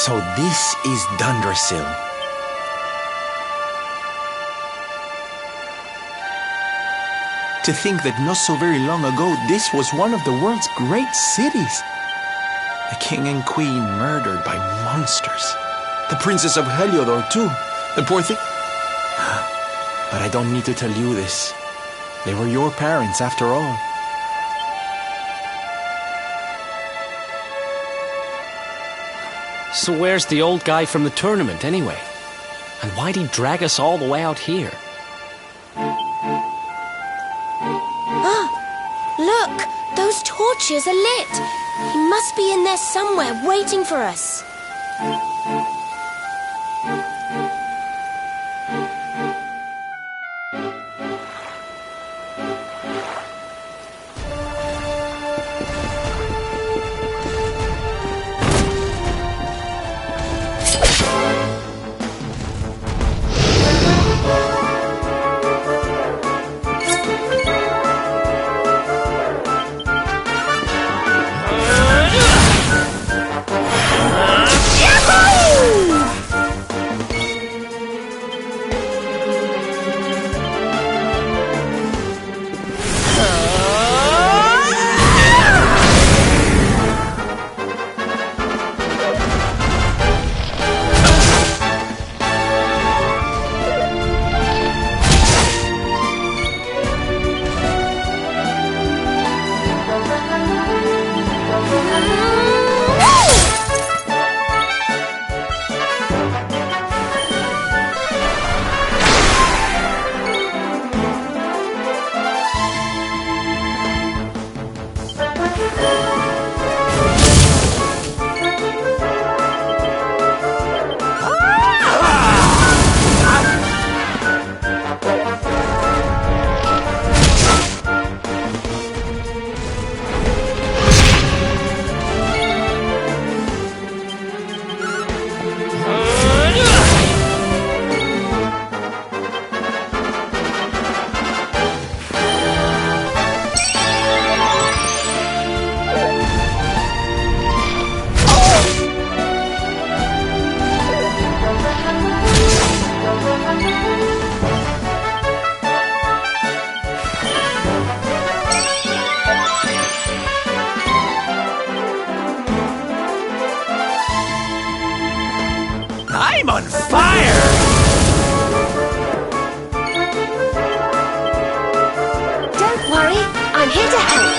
So this is Dundrasil. To think that not so very long ago this was one of the world's great cities. The king and queen murdered by monsters. The princess of Heliodor too. The poor thing... But I don't need to tell you this. They were your parents after all. So where's the old guy from the tournament anyway? And why'd he drag us all the way out here? Look! Those torches are lit! He must be in there somewhere, waiting for us. I'm on fire! Don't worry, I'm here to help.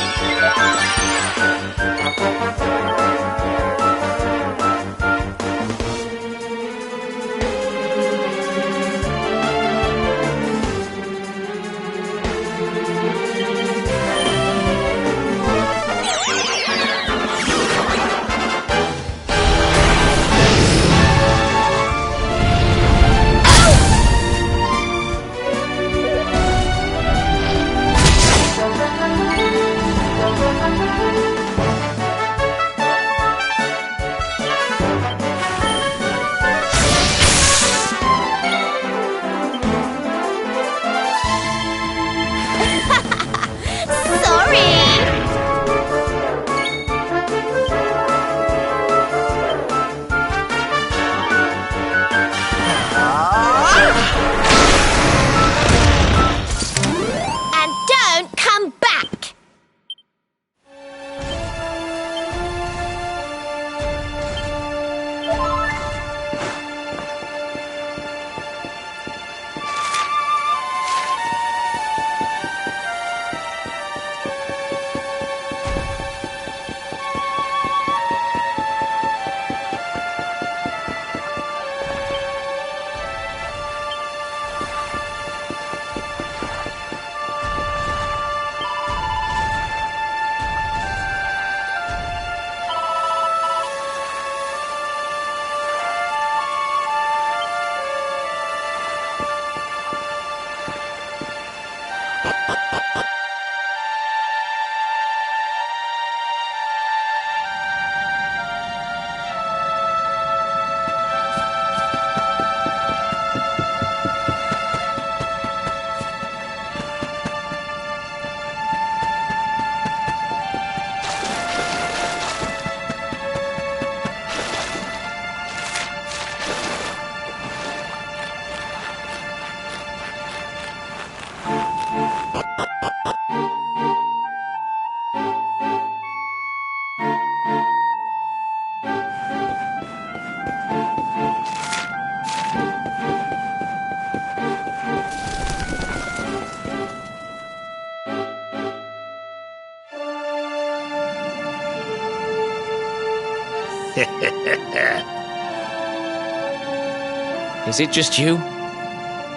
Is it just you?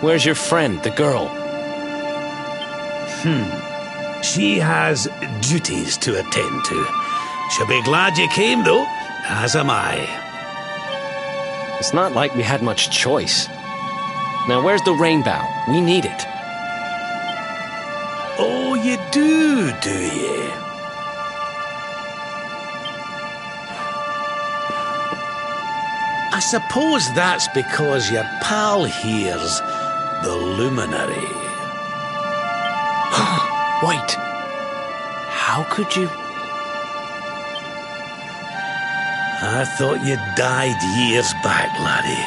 Where's your friend, the girl? She has duties to attend to. She'll be glad you came, though, as am I. It's not like we had much choice. Now, where's the rainbow? We need it. Oh, you do you? I suppose that's because your pal here's the luminary. Wait. How could you? I thought you died years back, laddie.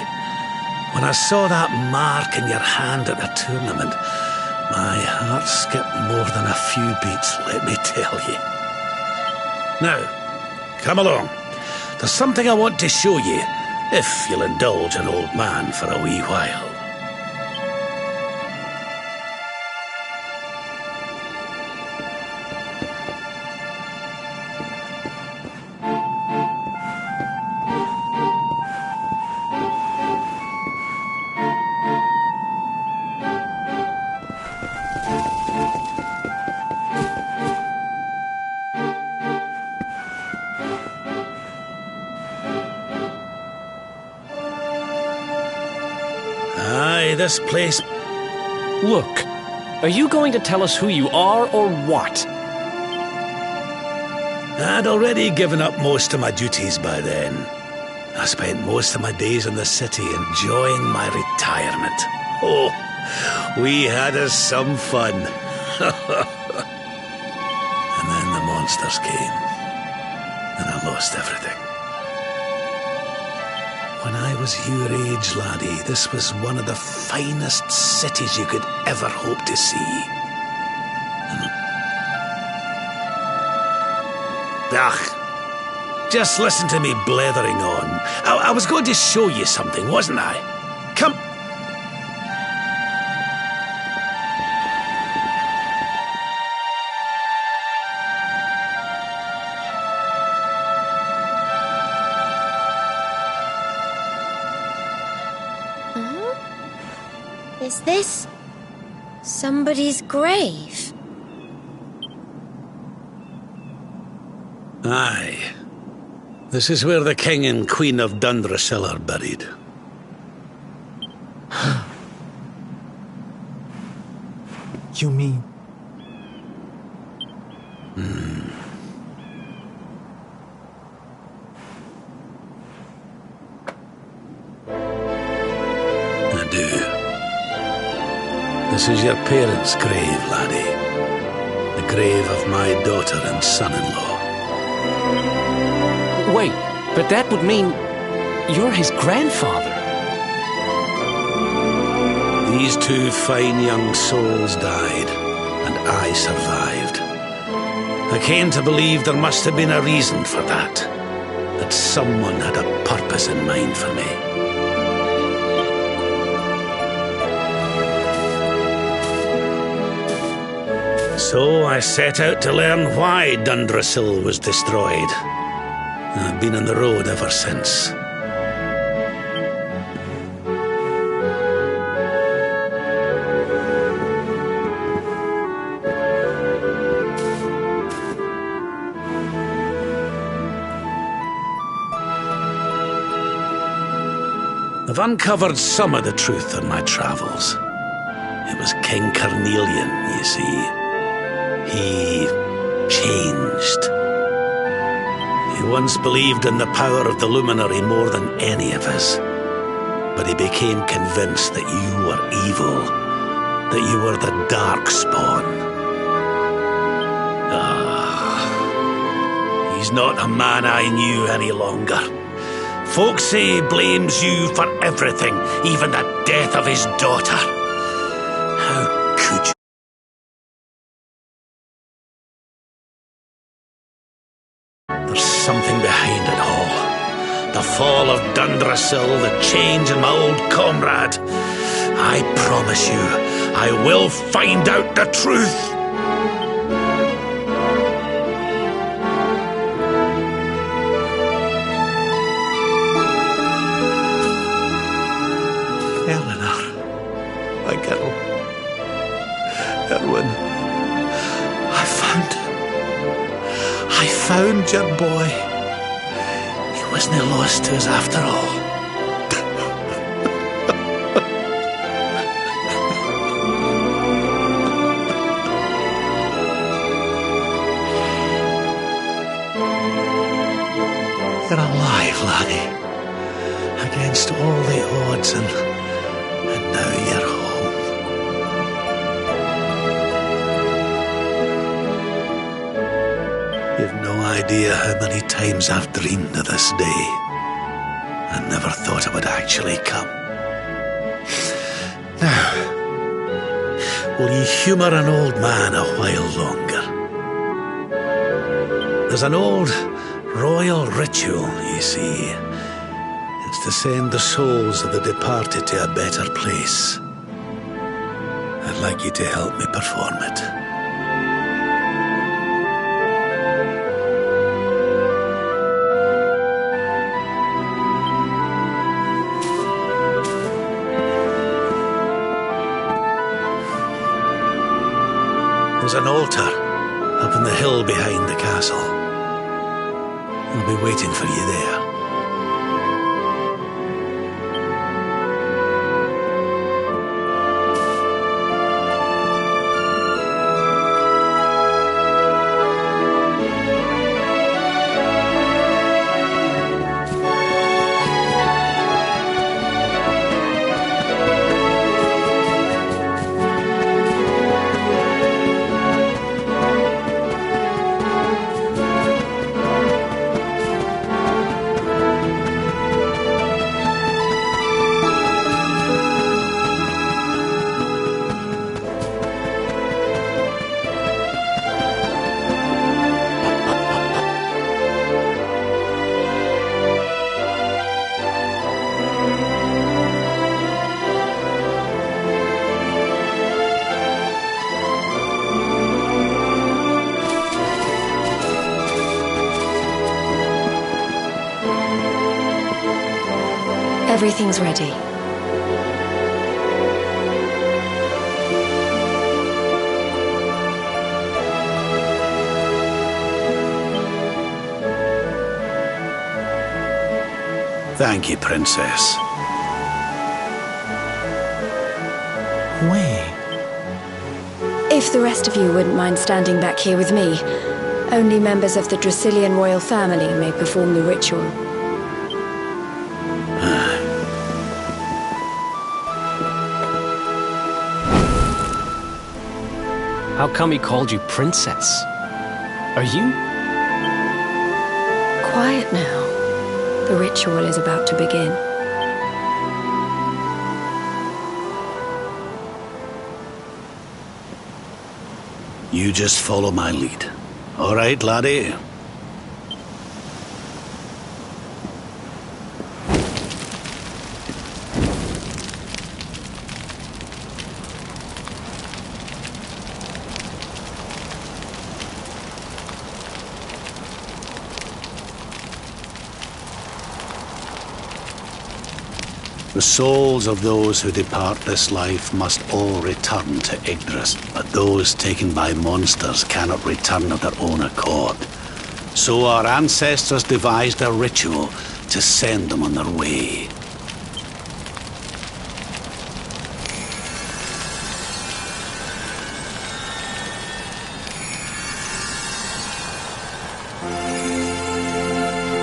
When I saw that mark in your hand at the tournament, my heart skipped more than a few beats, let me tell you. Now, come along. There's something I want to show you, if you'll indulge an old man for a wee while. Aye, this place... Look, are you going to tell us who you are or what? I'd already given up most of my duties by then. I spent most of my days in the city enjoying my retirement. Oh, we had us some fun. And then the monsters came, and I lost everything. When I was your age, laddie, this was one of the finest cities you could ever hope to see. Just listen to me blethering on. I was going to show you something, wasn't I? Come. Is this somebody's grave? Aye. This is where the King and Queen of Dundrasil are buried. You mean... I do. This is your parents' grave, laddie. The grave of my daughter and son-in-law. Wait, but that would mean you're his grandfather. These two fine young souls died, and I survived. I came to believe there must have been a reason for that. That someone had a purpose in mind for me. So I set out to learn why Dundrasil was destroyed. I've been on the road ever since. I've uncovered some of the truth in my travels. It was King Carnelian, you see. He changed. He once believed in the power of the luminary more than any of us. But he became convinced that you were evil, that you were the Darkspawn. He's not a man I knew any longer. Folks say he blames you for everything, even the death of his daughter. How could you? There's something behind it all. The fall of Dundrasil, the change in my old comrade. I promise you, I will find out the truth. found your boy. He wasn't lost to us after all. You're alive, laddie. Against all the odds, and now you're home. You've no idea how many times I've dreamed of this day. I never thought it would actually come. Now, will you humour an old man a while longer? There's an old royal ritual, you see. It's to send the souls of the departed to a better place. I'd like you to help me perform it. There's an altar up on the hill behind the castle. I'll be waiting for you there. Everything's ready. Thank you, Princess. Wait. If the rest of you wouldn't mind standing back here with me, only members of the Dracilian royal family may perform the ritual. How come he called you princess? Are you? Quiet now. The ritual is about to begin. You just follow my lead. All right, laddie? The souls of those who depart this life must all return to Yggdrasil, but those taken by monsters cannot return of their own accord. So our ancestors devised a ritual to send them on their way.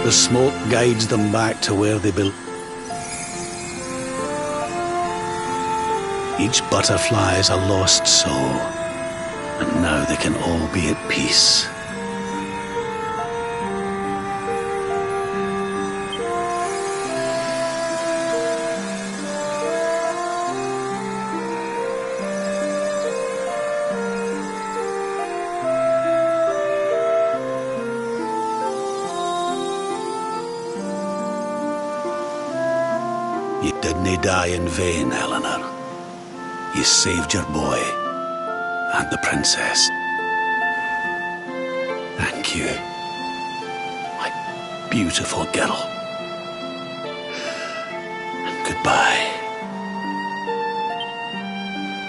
The smoke guides them back to where they belong. Each butterfly is a lost soul, and now they can all be at peace. You didn't die in vain, Eleanor. You saved your boy and the princess. Thank you, my beautiful girl. And goodbye.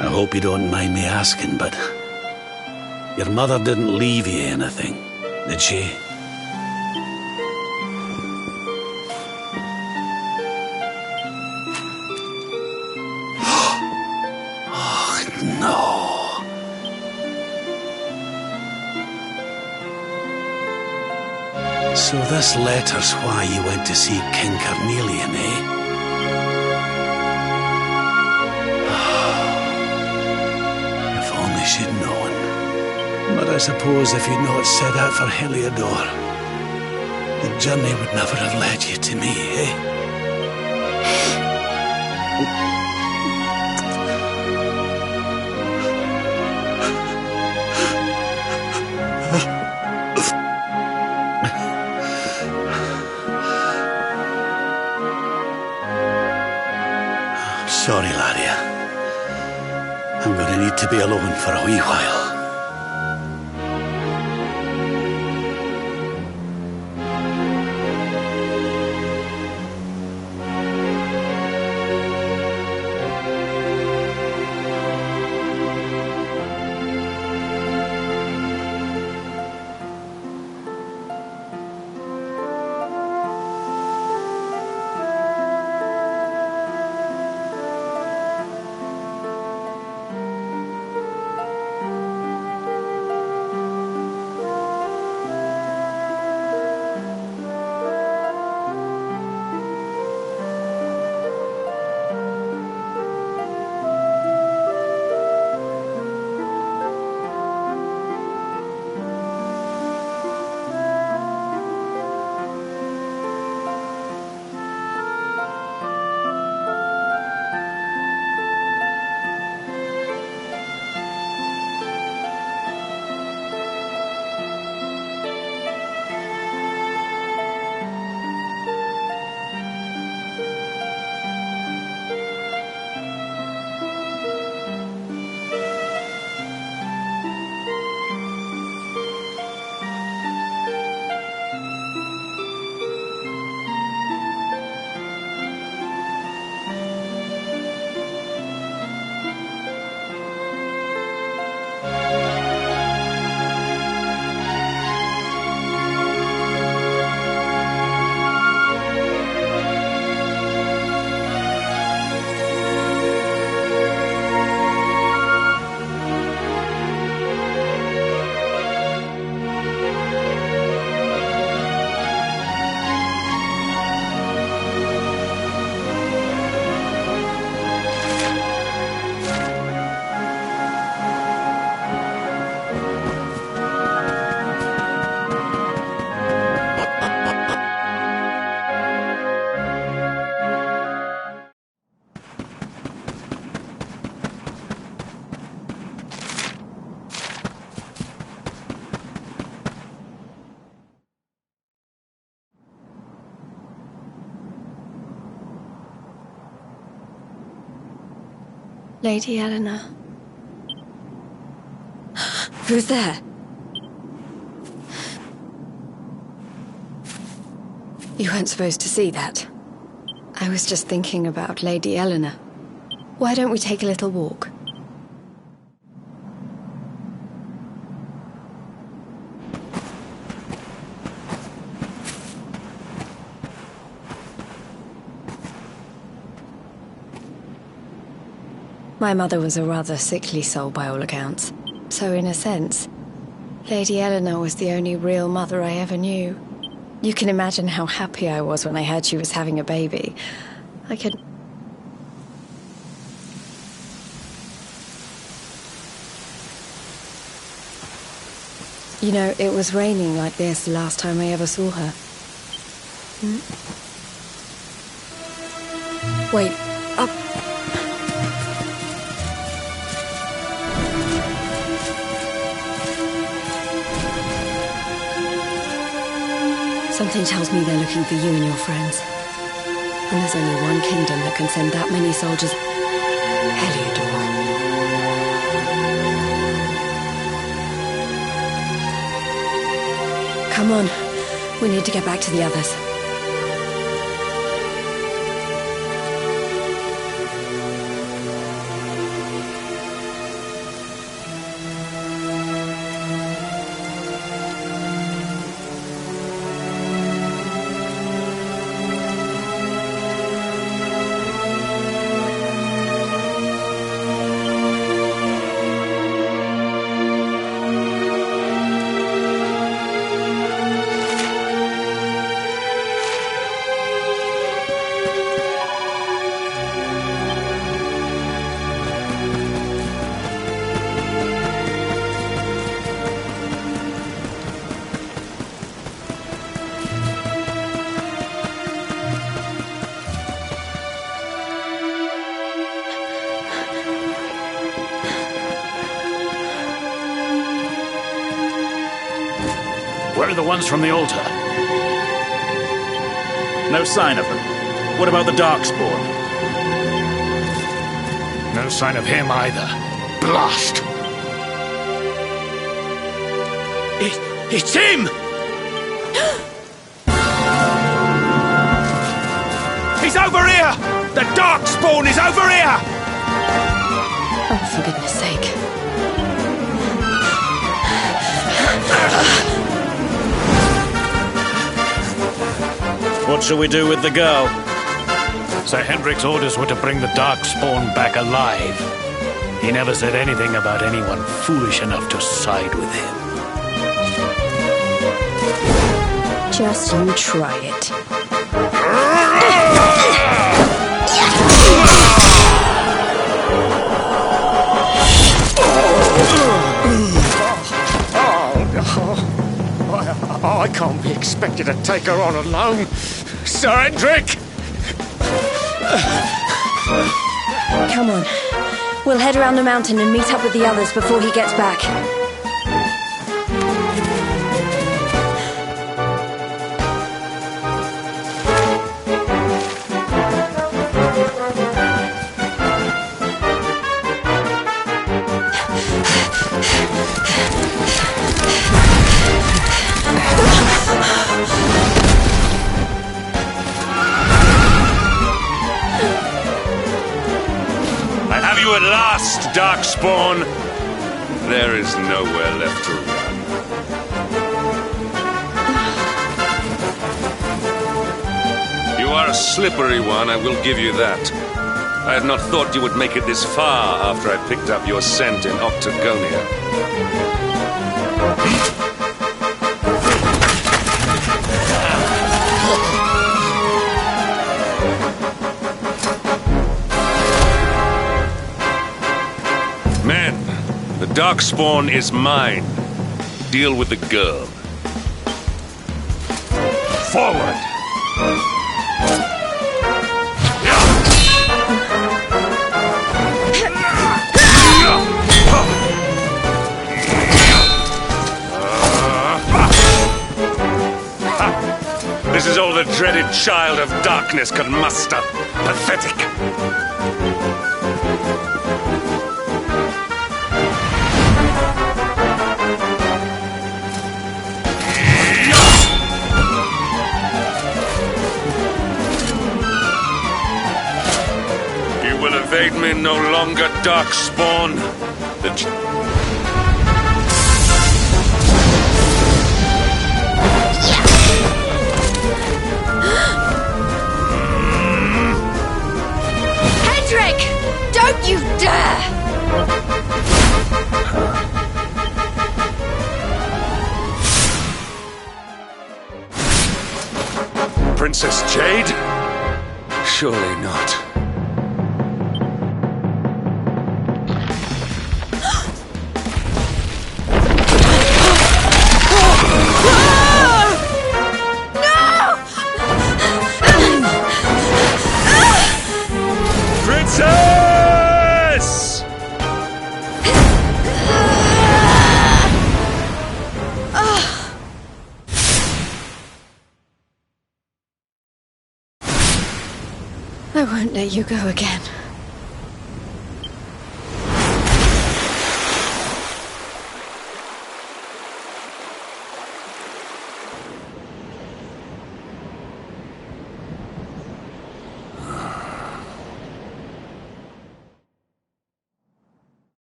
I hope you don't mind me asking, but your mother didn't leave you anything, did she? So this letter's why you went to see King Carnelian, eh? If only she'd known. But I suppose if you'd not set out for Heliodor, the journey would never have led you to me, eh? Sorry, Laria. I'm gonna need to be alone for a wee while. Lady Eleanor. Who's there? You weren't supposed to see that. I was just thinking about Lady Eleanor. Why don't we take a little walk? My mother was a rather sickly soul by all accounts. So in a sense, Lady Eleanor was the only real mother I ever knew. You can imagine how happy I was when I heard she was having a baby. I could... You know, it was raining like this the last time I ever saw her. Wait, up. Something tells me they're looking for you and your friends. And there's only one kingdom that can send that many soldiers. Heliodor. Come on. We need to get back to the others. Where are the ones from the altar? No sign of them. What about the Darkspawn? No sign of him either. Blast! It's him! He's over here! The Darkspawn is over here! Oh, for goodness sake. What shall we do with the girl? Sir Hendrik's orders were to bring the Darkspawn back alive. He never said anything about anyone foolish enough to side with him. Just you try it. I can't be expected to take her on alone. Sir Hendrik! Come on. We'll head around the mountain and meet up with the others before he gets back. You at last, Darkspawn! There is nowhere left to run. You are a slippery one, I will give you that. I had not thought you would make it this far after I picked up your scent in Octagonia. The Darkspawn is mine. Deal with the girl. Forward! This is all the dreaded child of darkness could muster. Pathetic. Evade me no longer, Darkspawn. Hendrik! Don't you dare! Princess Jade? Surely not. I won't let you go again.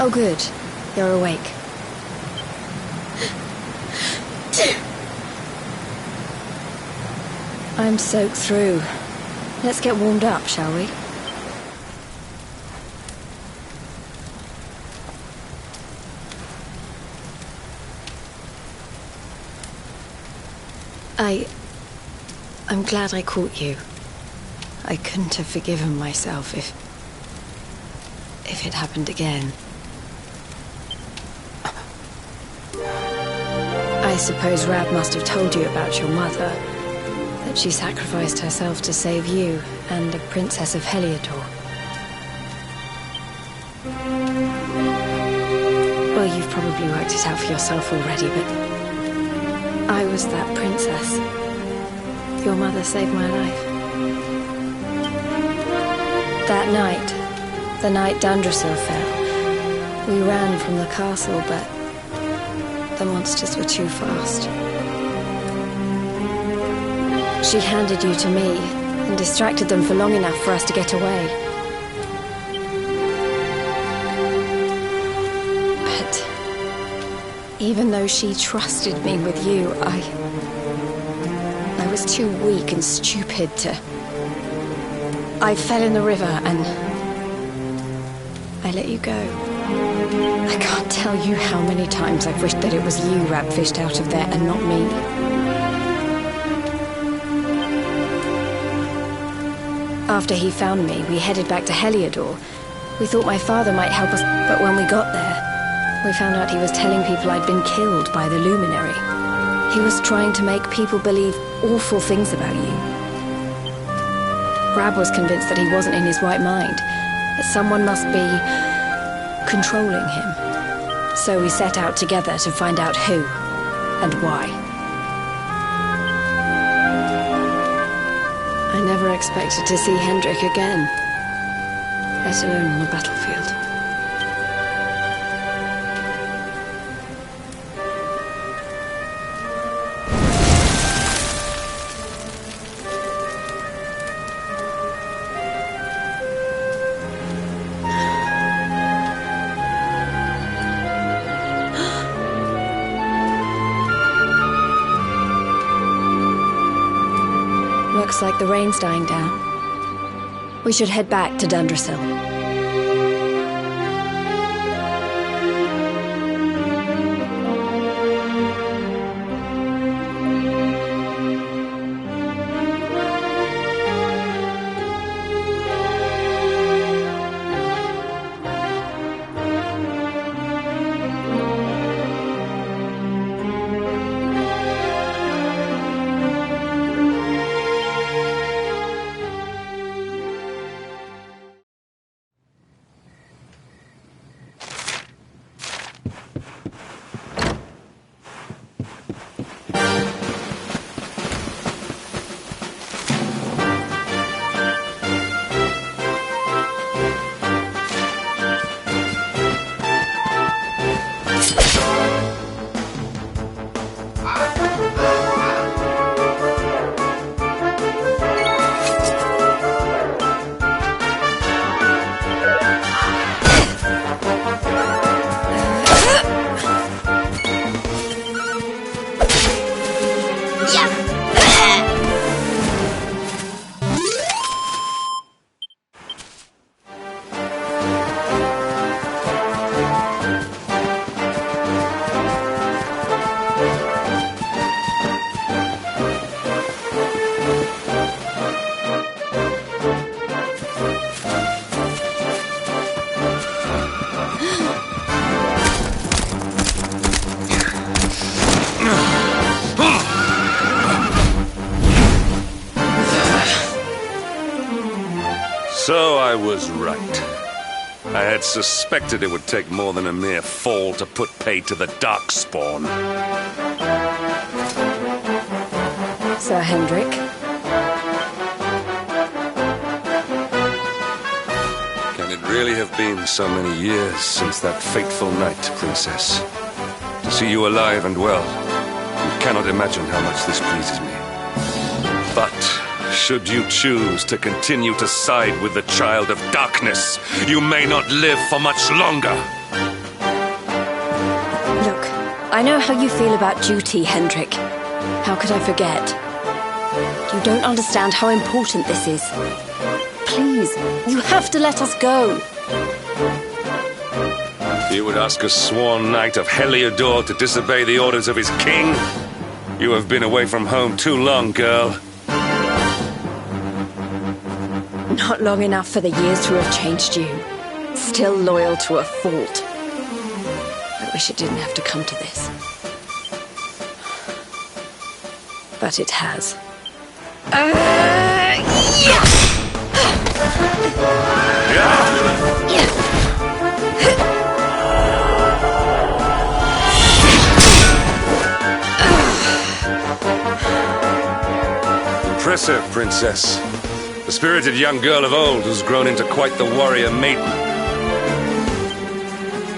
Oh, good. You're awake. I'm soaked through. Let's get warmed up, shall we? I'm glad I caught you. I couldn't have forgiven myself if it happened again. I suppose Rab must have told you about your mother, that she sacrificed herself to save you and the Princess of Heliodor. Well, you've probably worked it out for yourself already, but I was that princess. Your mother saved my life. That night, the night Dundrasil fell, we ran from the castle, but the monsters were too fast. She handed you to me and distracted them for long enough for us to get away. But even though she trusted me with you, I was too weak and stupid to... I fell in the river and I let you go. I can't tell you how many times I've wished that it was you Rab fished out of there and not me. After he found me, we headed back to Heliodor. We thought my father might help us, but when we got there, we found out he was telling people I'd been killed by the Luminary. He was trying to make people believe awful things about you. Rab was convinced that he wasn't in his right mind, that someone must be controlling him. So we set out together to find out who and why. I never expected to see Hendrik again, let alone on the battlefield. Looks like the rain's dying down. We should head back to Dundrasil. So I was right. I had suspected it would take more than a mere fall to put pay to the Darkspawn. Sir Hendrik? Can it really have been so many years since that fateful night, Princess? To see you alive and well, you cannot imagine how much this pleases me. But should you choose to continue to side with the Child of Darkness, you may not live for much longer. Look, I know how you feel about duty, Hendrik. How could I forget? You don't understand how important this is. Please, you have to let us go. You would ask a sworn knight of Heliodor to disobey the orders of his king? You have been away from home too long, girl. Not long enough for the years to have changed you. Still loyal to a fault. I wish it didn't have to come to this. But it has. Impressive, Princess. The spirited young girl of old has grown into quite the warrior maiden.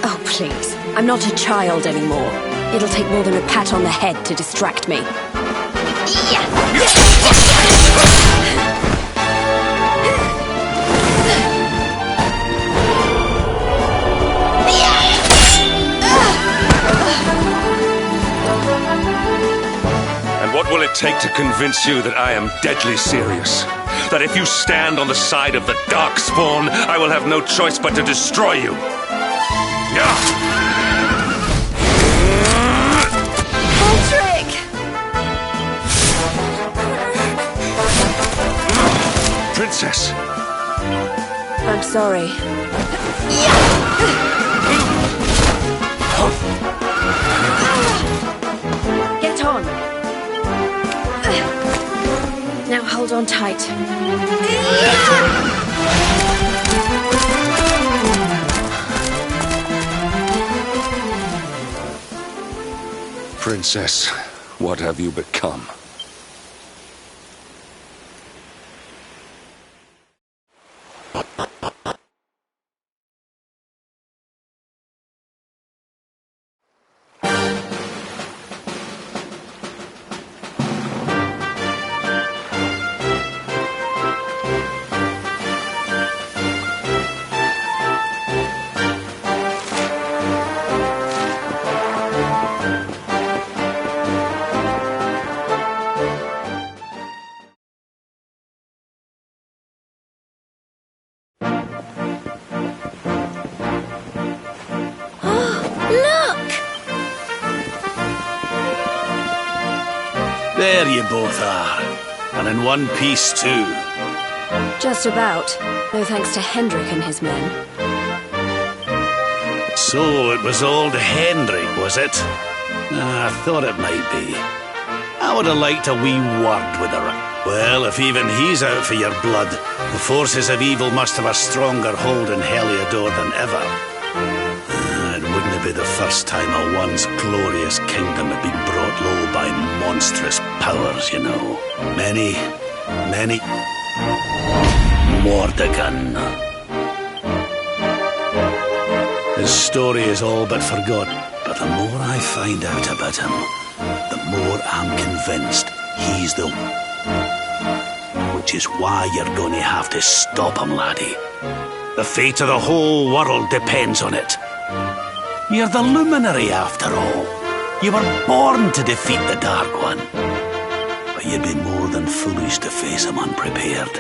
Oh, please. I'm not a child anymore. It'll take more than a pat on the head to distract me. And what will it take to convince you that I am deadly serious? That if you stand on the side of the Darkspawn, I will have no choice but to destroy you? Princess! I'm sorry. Get on! Now hold on tight. Princess, what have you become? There you both are. And in one piece, too. Just about. No thanks to Hendrik and his men. So it was old Hendrik, was it? I thought it might be. I would have liked a wee word with her. Well, if even he's out for your blood, the forces of evil must have a stronger hold in Heliodor than ever. It wouldn't be the first time a once glorious kingdom had been brought low by monstrous powers, you know. Many... Mordegon. His story is all but forgotten, but the more I find out about him, the more I'm convinced he's the... Which is why you're going to have to stop him, laddie. The fate of the whole world depends on it. You're the luminary, after all. You were born to defeat the Dark One. But you'd be more than foolish to face him unprepared.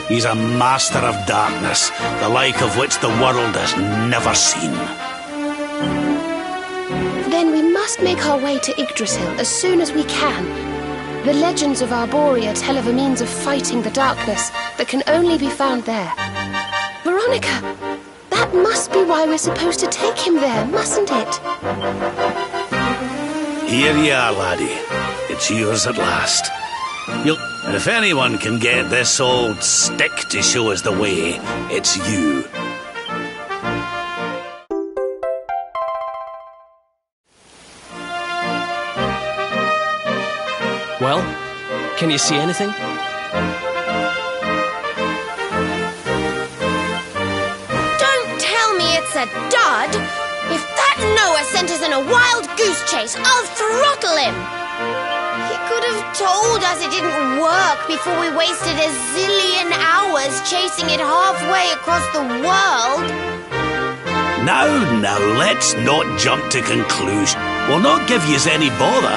He's a master of darkness, the like of which the world has never seen. Then we must make our way to Yggdrasil as soon as we can. The legends of Arborea tell of a means of fighting the darkness that can only be found there. Veronica, that must be why we're supposed to take him there, mustn't it? Here you are, laddie. It's yours at last. If anyone can get this old stick to show us the way, it's you. Well, can you see anything? Don't tell me it's a dud! If that Noah sent us in a wild goose chase, I'll throttle him! He could have told us it didn't work before we wasted a zillion hours chasing it halfway across the world. Now, let's not jump to conclusions. We'll not give yous any bother.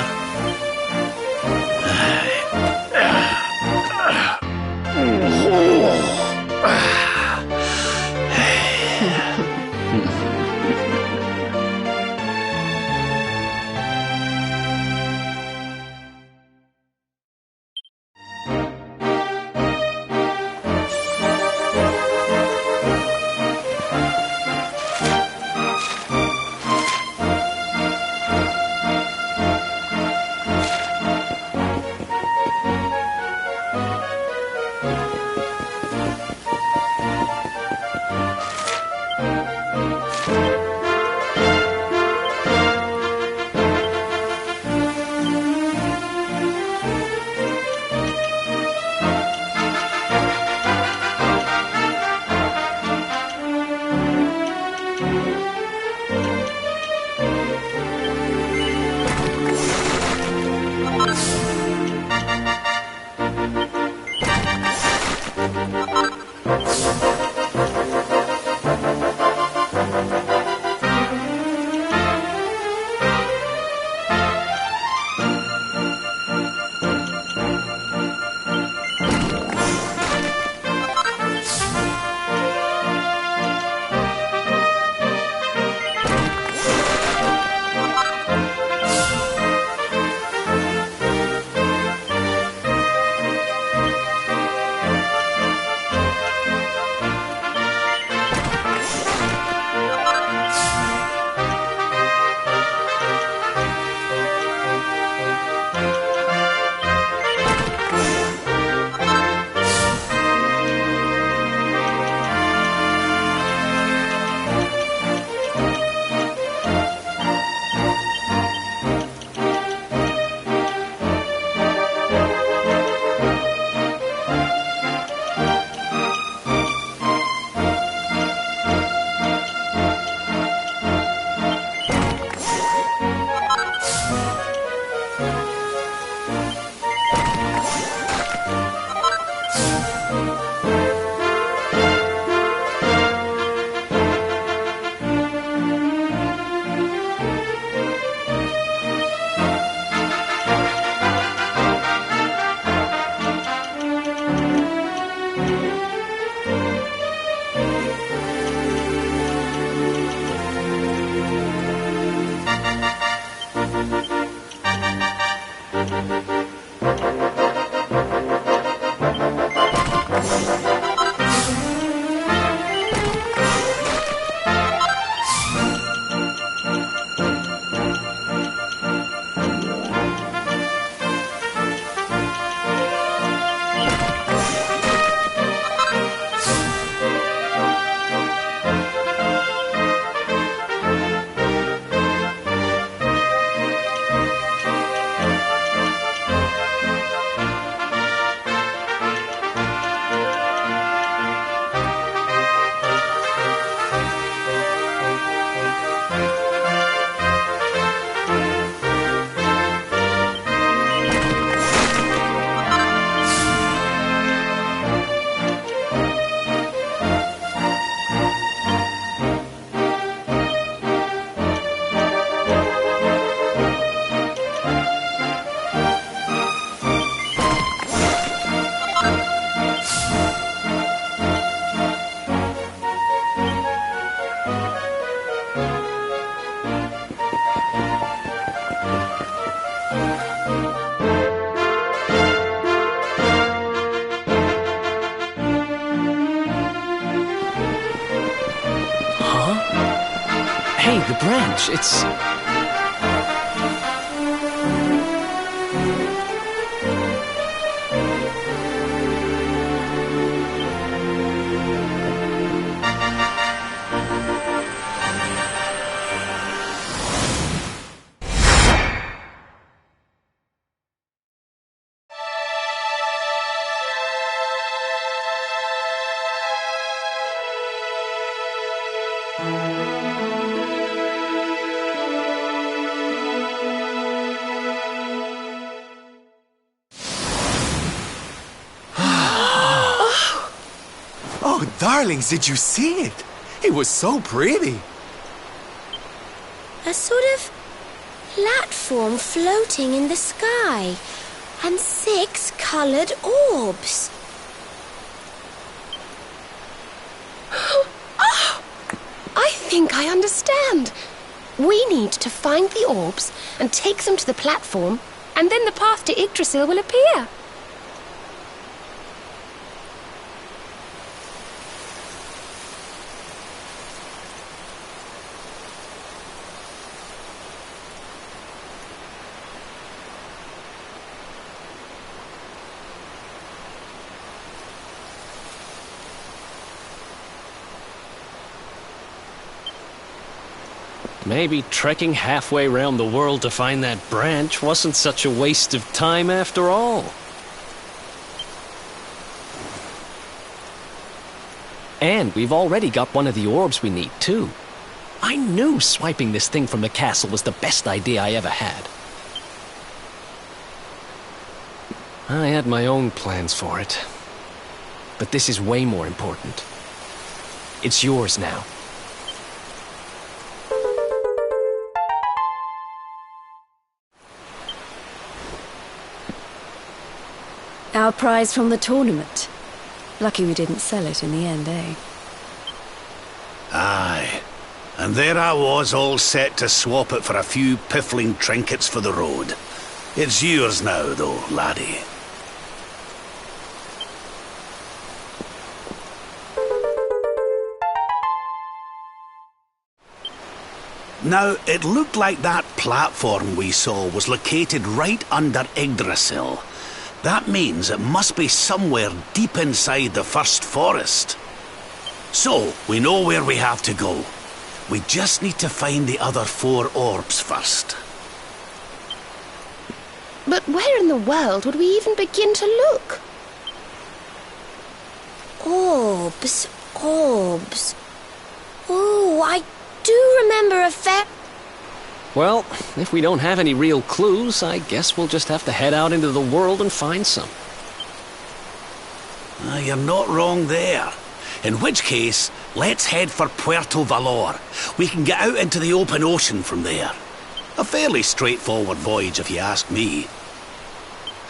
Hey, the branch, it's... Oh, darlings, did you see it? It was so pretty. A sort of platform floating in the sky, and 6 colored orbs. think I understand. We need to find the orbs and take them to the platform, and then the path to Yggdrasil will appear. Maybe trekking halfway around the world to find that branch wasn't such a waste of time after all. And we've already got one of the orbs we need, too. I knew swiping this thing from the castle was the best idea I ever had. I had my own plans for it. But this is way more important. It's yours now. Our prize from the tournament. Lucky we didn't sell it in the end, eh? Aye. And there I was, all set to swap it for a few piffling trinkets for the road. It's yours now, though, laddie. Now, it looked like that platform we saw was located right under Yggdrasil. That means it must be somewhere deep inside the first forest. So, we know where we have to go. We just need to find the other 4 orbs first. But where in the world would we even begin to look? Orbs, orbs. Oh, I do remember a fair... Well, if we don't have any real clues, I guess we'll just have to head out into the world and find some. You're not wrong there. In which case, let's head for Puerto Valor. We can get out into the open ocean from there. A fairly straightforward voyage, if you ask me.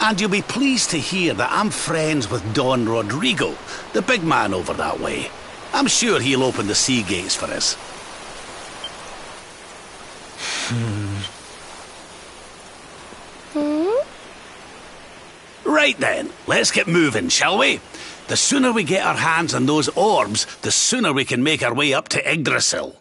And you'll be pleased to hear that I'm friends with Don Rodrigo, the big man over that way. I'm sure he'll open the sea gates for us. Right then, let's get moving, shall we? The sooner we get our hands on those orbs, the sooner we can make our way up to Yggdrasil.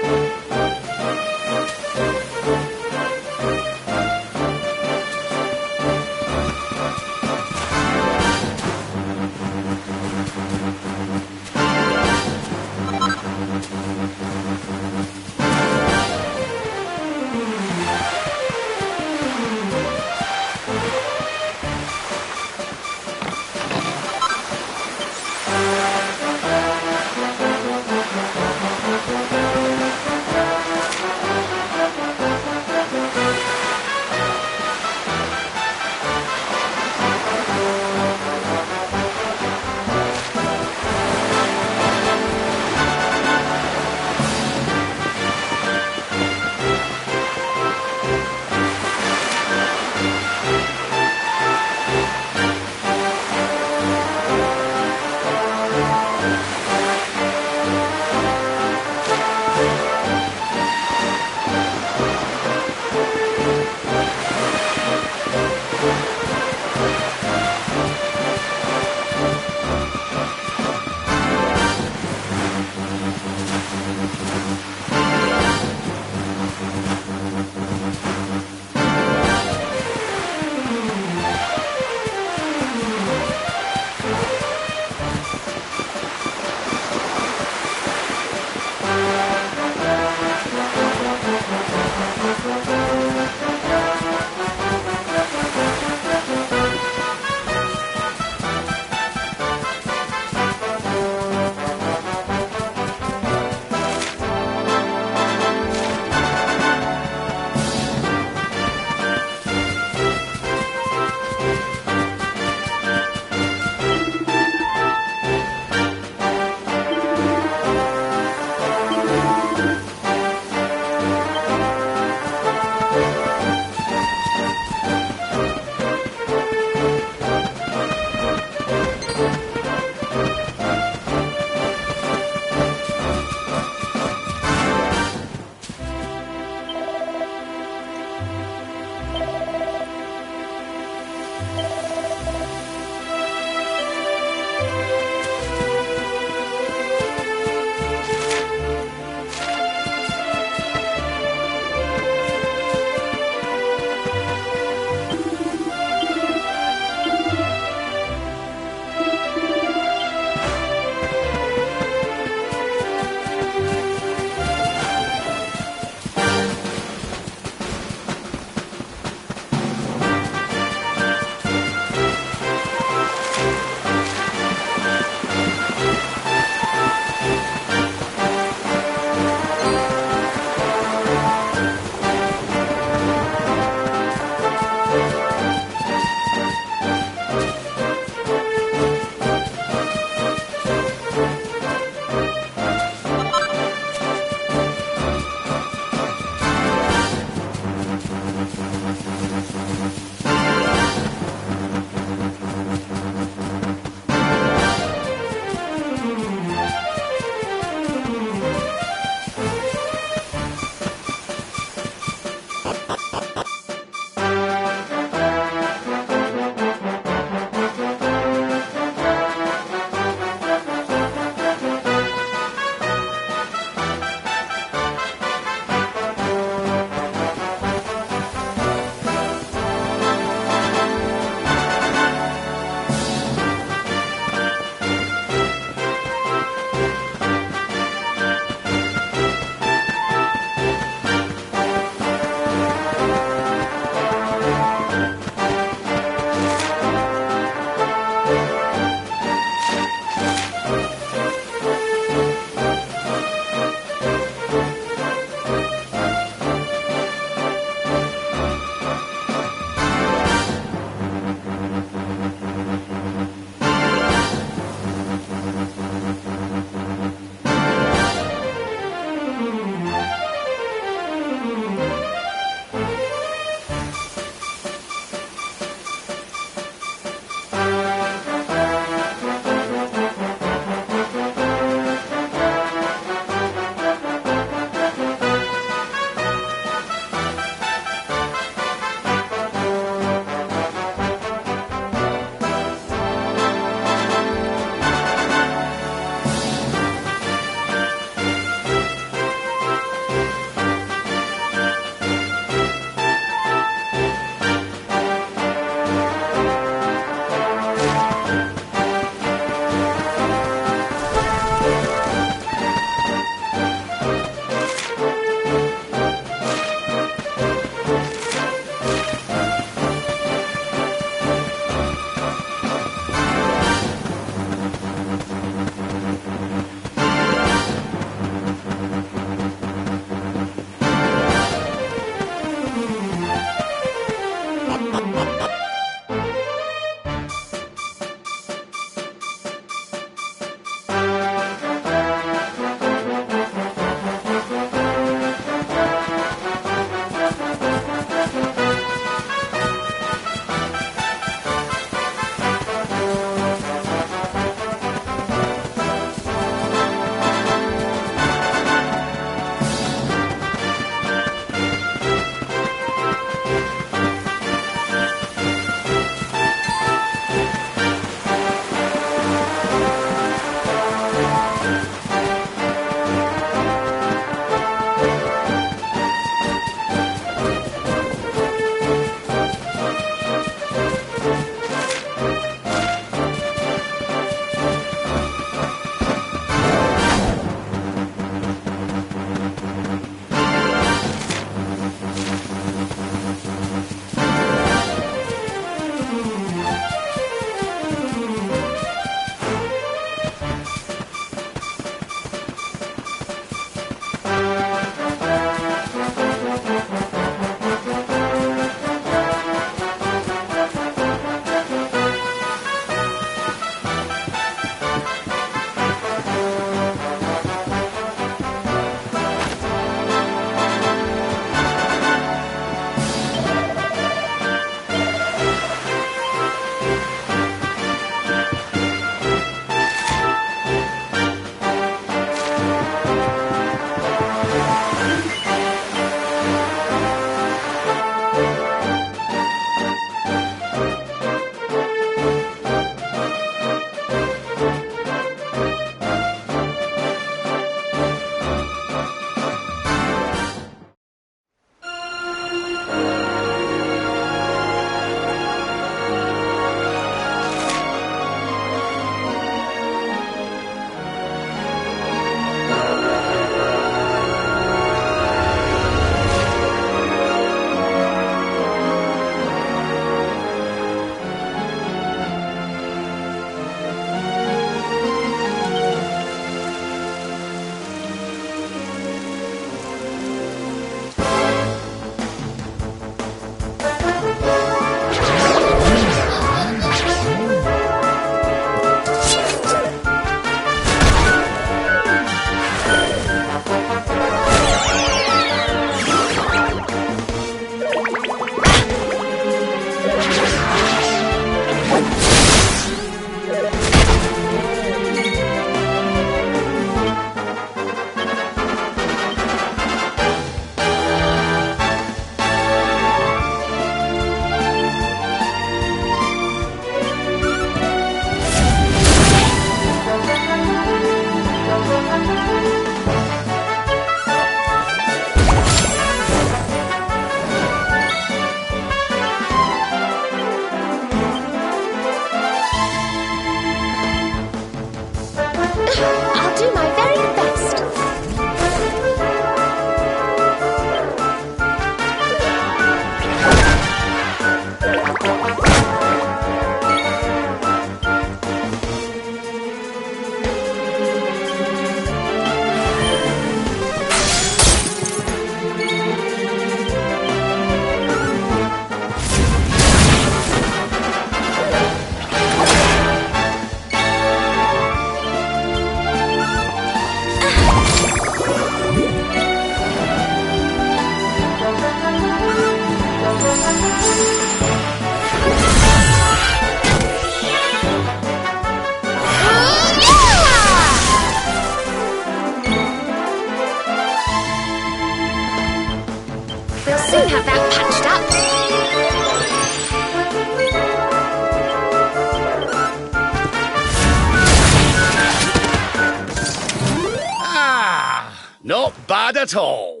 Not bad at all.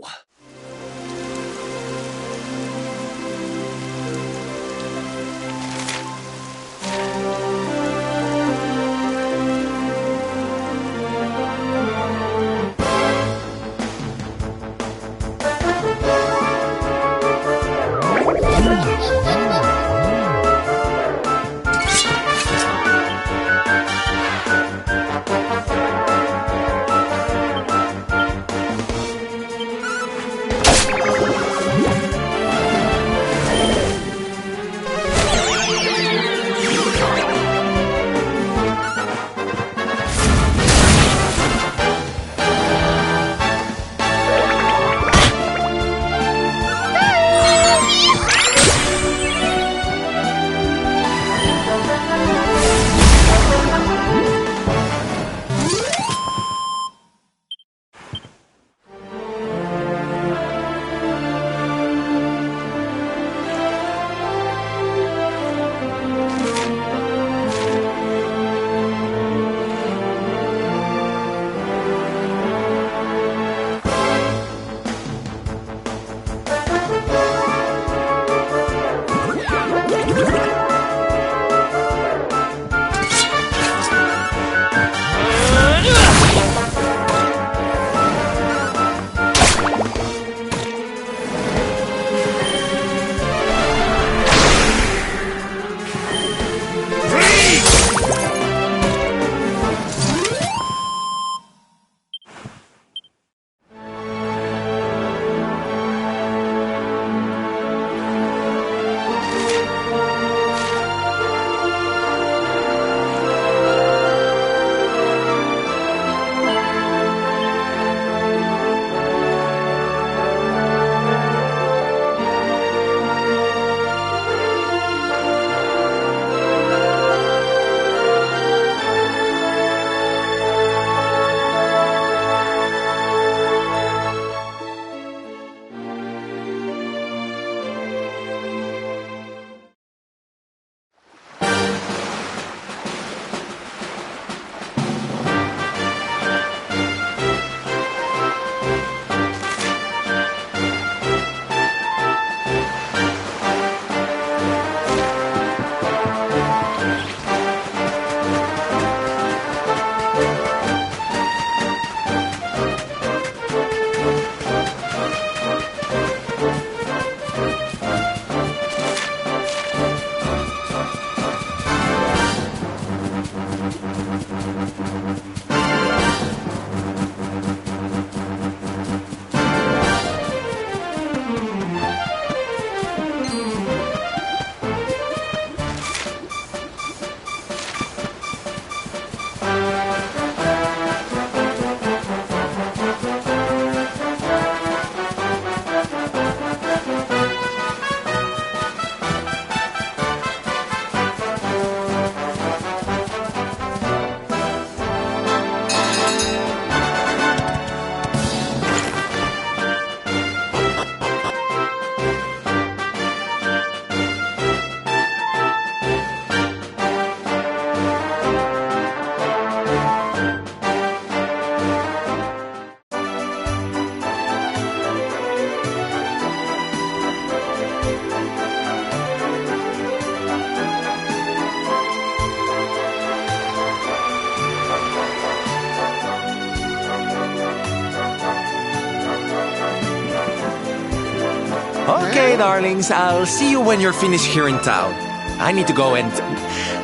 Okay, darlings, I'll see you when you're finished here in town. I need to go and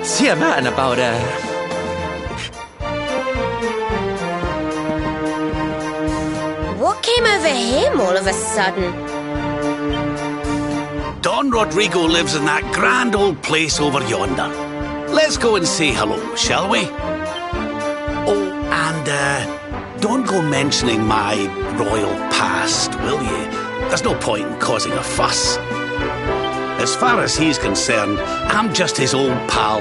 see a man about What came over him all of a sudden? Don Rodrigo lives in that grand old place over yonder. Let's go and say hello, shall we? Oh, and don't go mentioning my royal past, will you? There's no point in causing a fuss. As far as he's concerned, I'm just his old pal.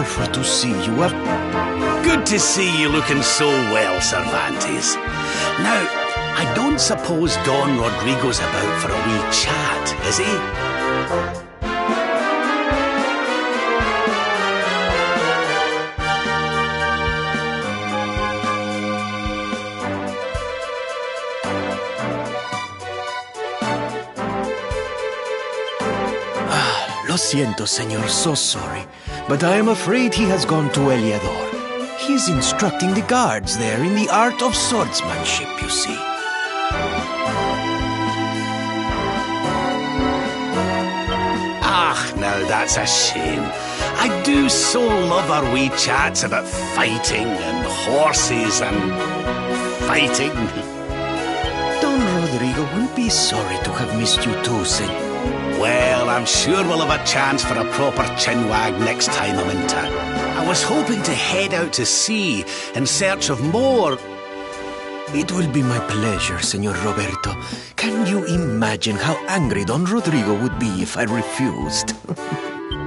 wonderful to see you. Good to see you looking so well, Cervantes. Now, I don't suppose Don Rodrigo's about for a wee chat, is he? Lo siento, senor, so sorry. But I am afraid he has gone to Eliador. He is instructing the guards there in the art of swordsmanship, you see. Ah, now that's a shame. I do so love our wee chats about fighting and horses and fighting. Don Rodrigo will be sorry to have missed you too, senor. Well, I'm sure we'll have a chance for a proper chinwag next time I'm in town. I was hoping to head out to sea in search of more. It will be my pleasure, Senor Roberto. Can you imagine how angry Don Rodrigo would be if I refused?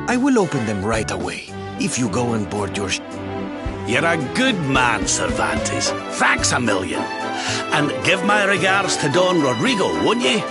I will open them right away, if you go on board your ship. You're a good man, Cervantes. Thanks a million. And give my regards to Don Rodrigo, won't ye?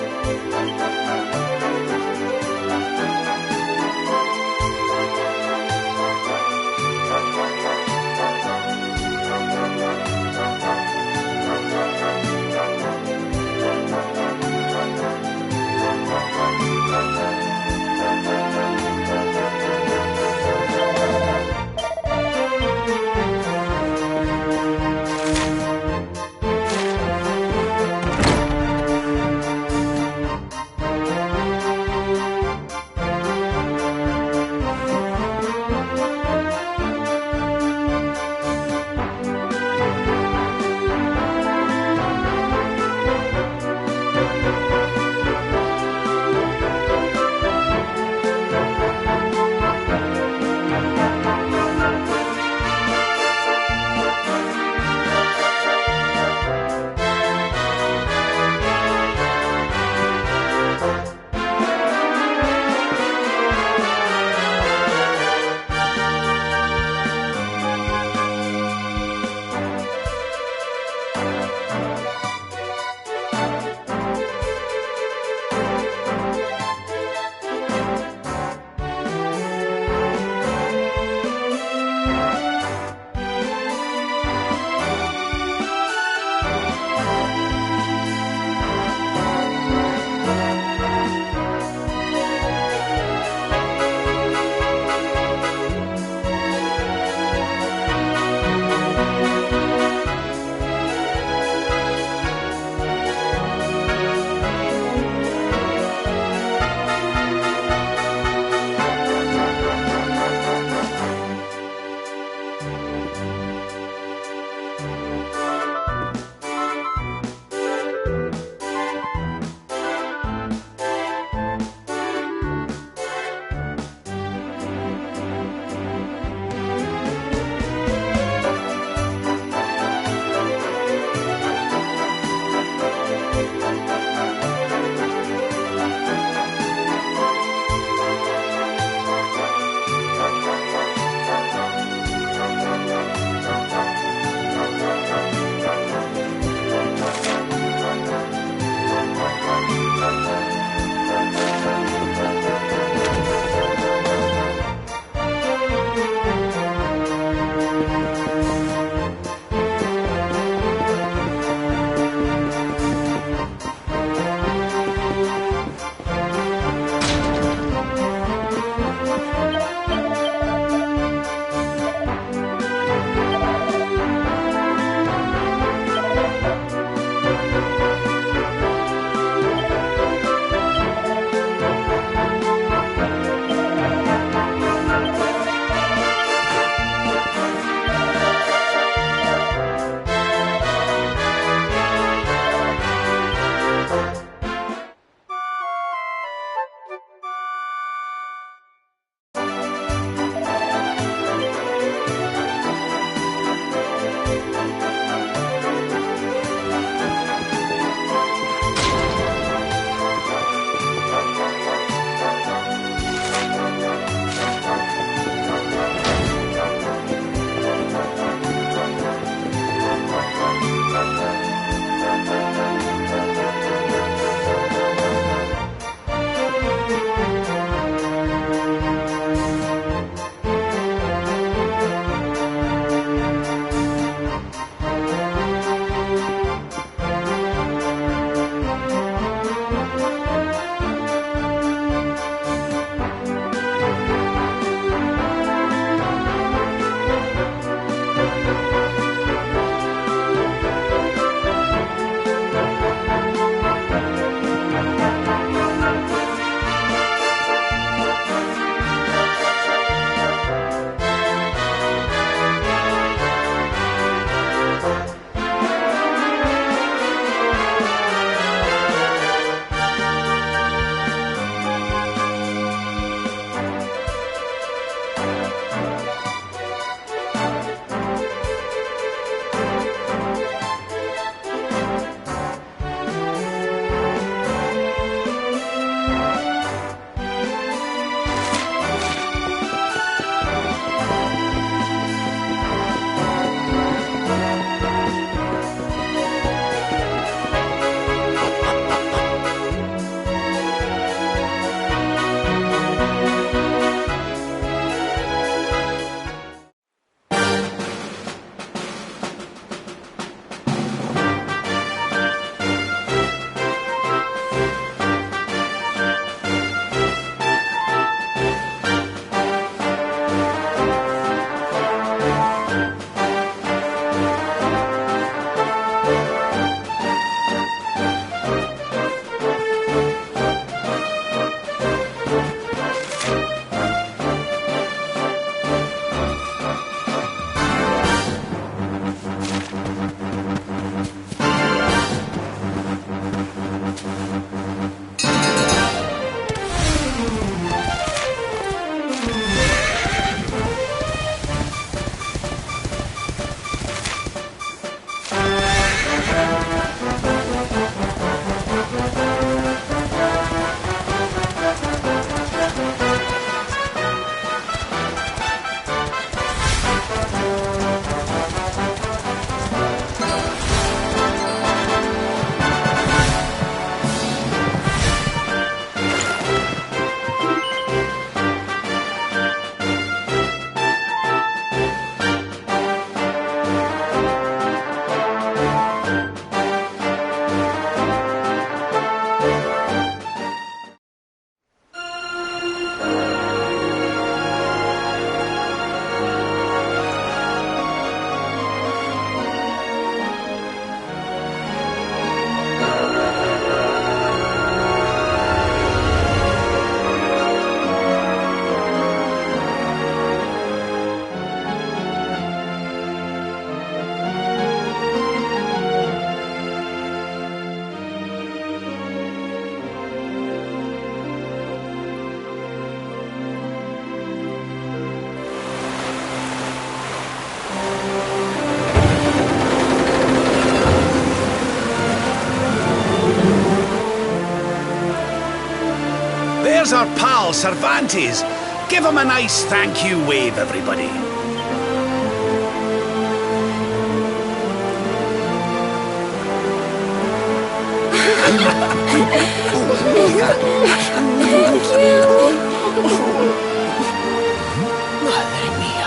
there's our pal, Cervantes. Give him a nice thank you wave, everybody. Madre mía.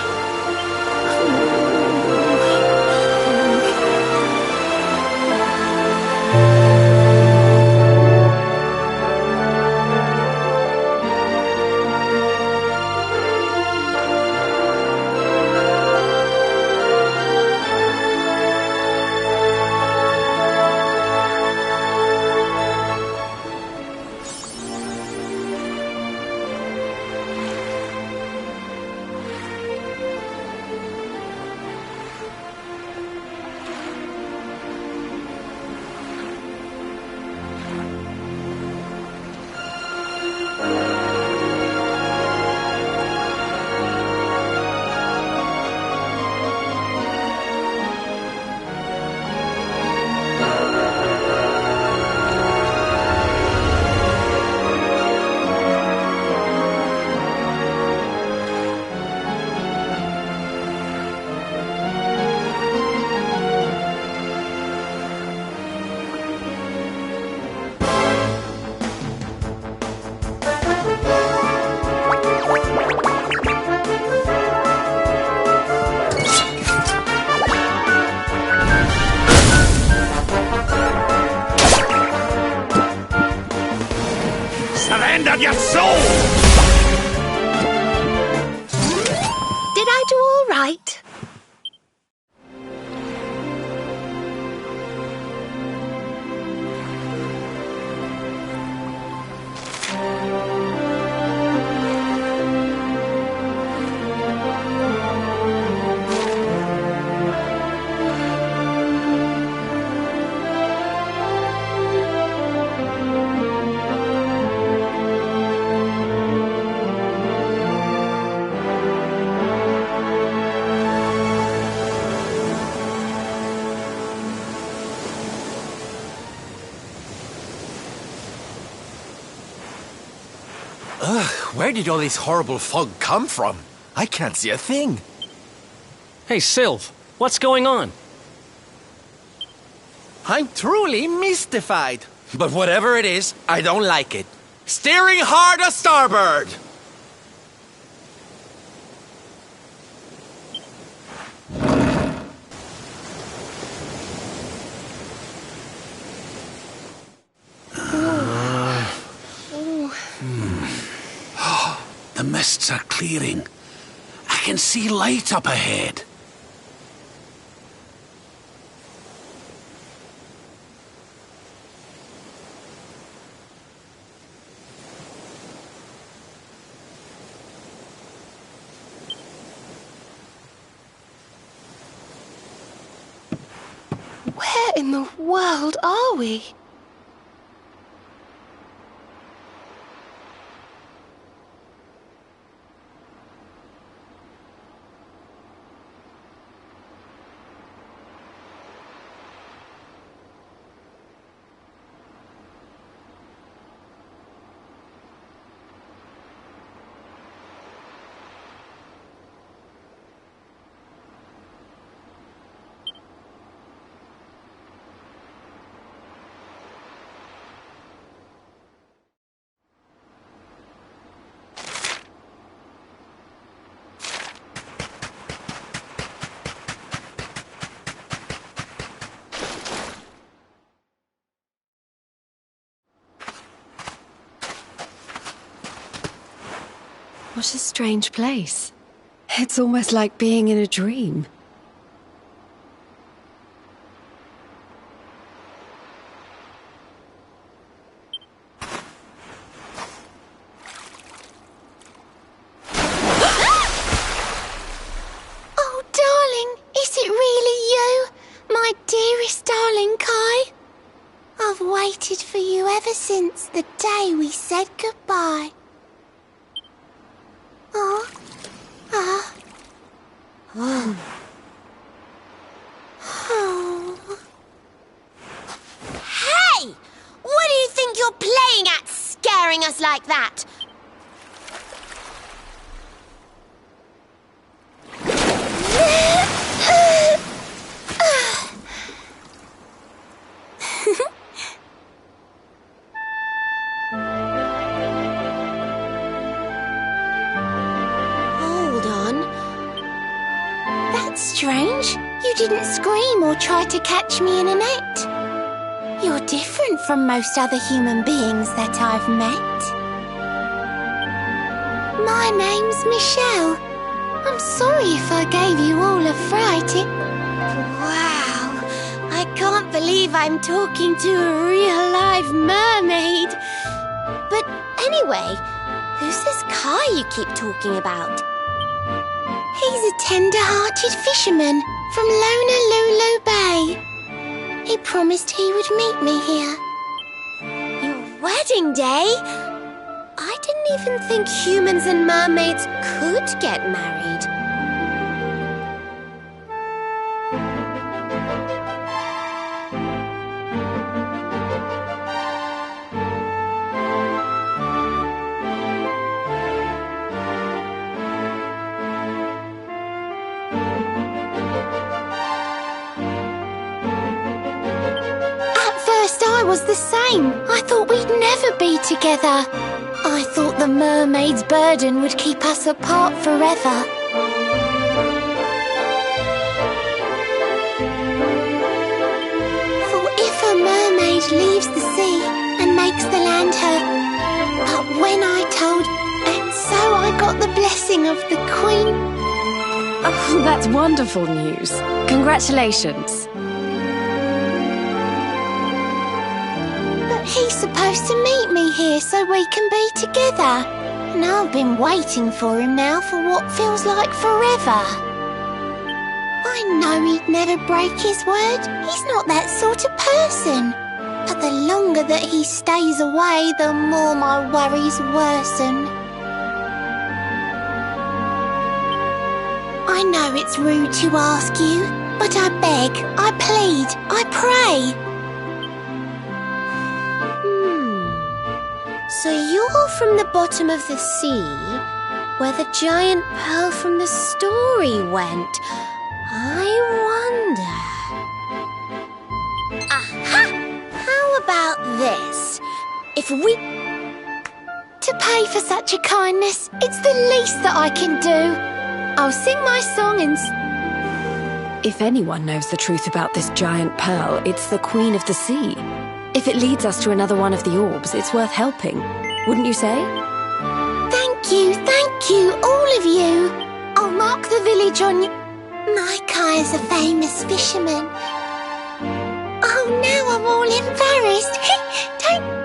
Surrender your soul! Did I do all right? Where did all this horrible fog come from? I can't see a thing. Hey, Sylv, what's going on? I'm truly mystified. But whatever it is, I don't like it. Steering hard a starboard! The mists are clearing. I can see light up ahead. Where in the world are we? What a strange place. It's almost like being in a dream. Oh, darling, is it really you? My dearest darling Kai? I've waited for you ever since the day we said goodbye. Hey! What do you think you're playing at, scaring us like that? That's strange. You didn't scream or try to catch me in a net. You're different from most other human beings that I've met. My name's Michelle. I'm sorry if I gave you all a fright. Wow, I can't believe I'm talking to a real live mermaid. But anyway, who's this Kai you keep talking about? He's a tender-hearted fisherman from Honolulu Bay. He promised he would meet me here. Your wedding day? I didn't even think humans and mermaids could get married. I was the same. I thought we'd never be together. I thought the mermaid's burden would keep us apart forever. For if a mermaid leaves the sea and makes the land her... But when I told... And so I got the blessing of the Queen. Oh, that's wonderful news. Congratulations. He's supposed to meet me here so we can be together. And I've been waiting for him now for what feels like forever. I know he'd never break his word. He's not that sort of person. But the longer that he stays away, the more my worries worsen. I know it's rude to ask you, but I beg, I plead, I pray. So you're from the bottom of the sea, where the giant pearl from the story went. I wonder... Aha! How about this? If we... To pay for such a kindness, it's the least that I can do. I'll sing my song and... If anyone knows the truth about this giant pearl, it's the Queen of the Sea. If it leads us to another one of the orbs, it's worth helping. Wouldn't you say? Thank you, all of you. I'll mark the village on you. My Kai's a famous fisherman. Oh, now I'm all embarrassed. Don't...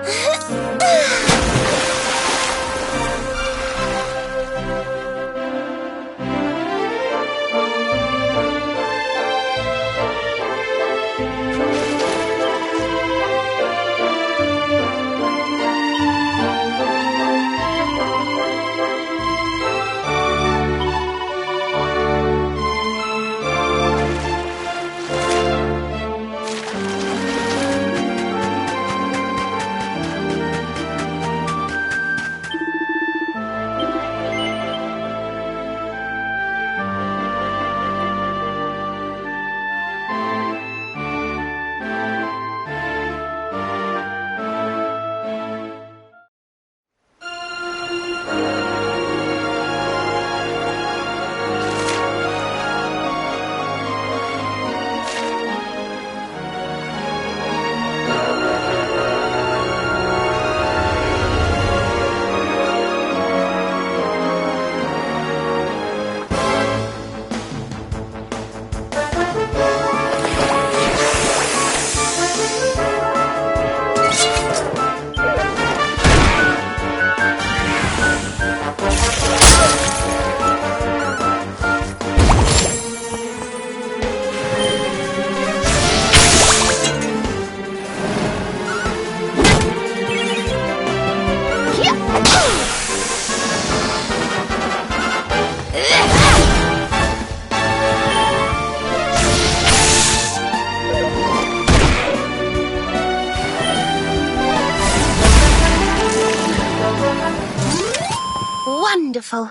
Wonderful.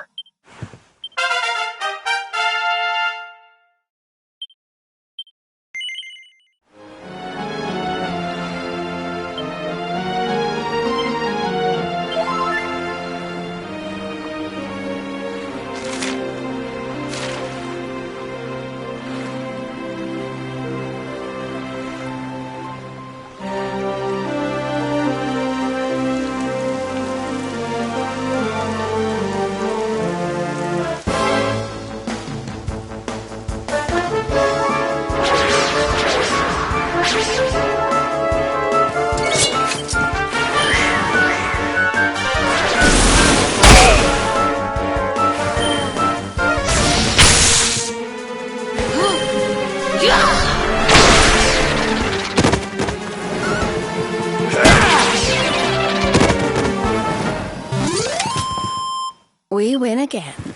we win again.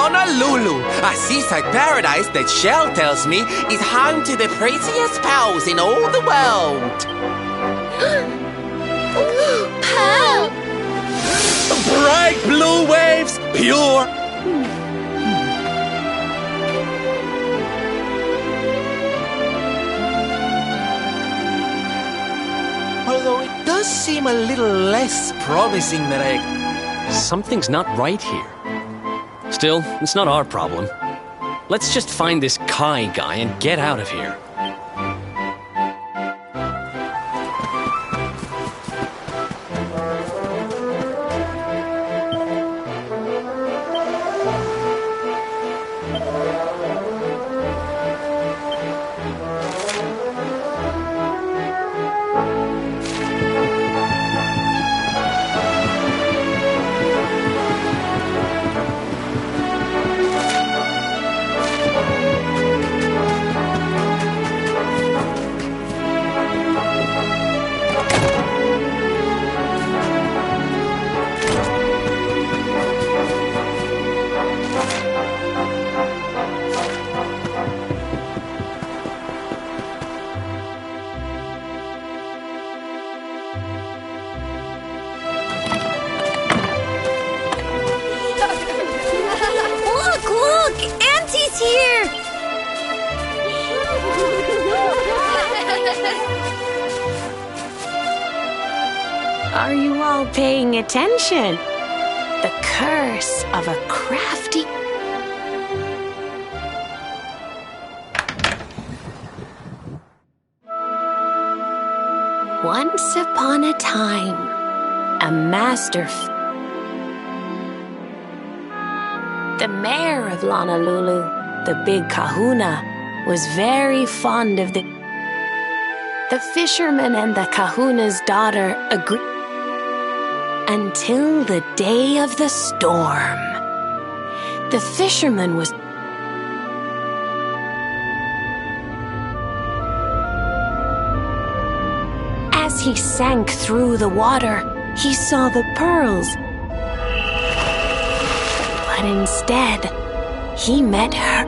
Honolulu, a seaside paradise that Shell tells me is home to the prettiest pearls in all the world. Pearl! Bright blue waves, pure. Although it does seem a little less promising than Something's not right here. Still, it's not our problem. Let's just find this Kai guy and get out of here. Are you all paying attention? The curse of a crafty... Once upon a time, a master... The mayor of Honolulu, the big kahuna, was very fond of the fisherman and the kahuna's daughter agreed until the day of the storm. The fisherman was he sank through the water, he saw the pearls. But instead, he met her.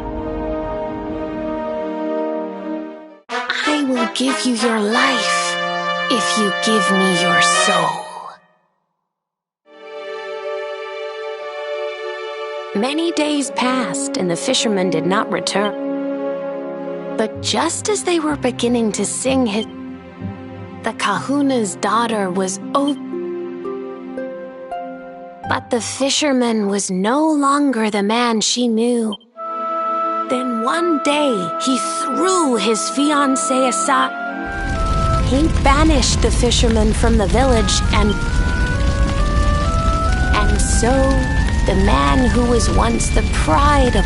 I will give you your life if you give me your soul. Many days passed and the fisherman did not return. But just as they were beginning to sing the kahuna's daughter was But the fisherman was no longer the man she knew. Then one day he threw his fiancée aside. He banished the fisherman from the village and so the man who was once the pride of...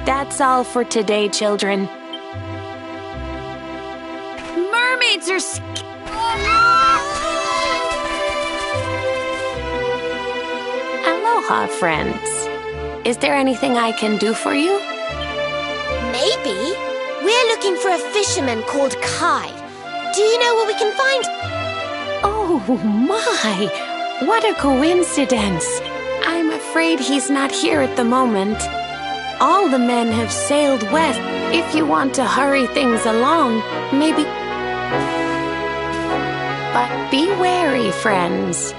That's all for today, children. Mermaids are Aloha, friends. Is there anything I can do for you? Maybe. We're looking for a fisherman called Kai. Do you know where we can find... Oh, my! What a coincidence! I'm afraid he's not here at the moment. All the men have sailed west. If you want to hurry things along, maybe... But be wary, friends.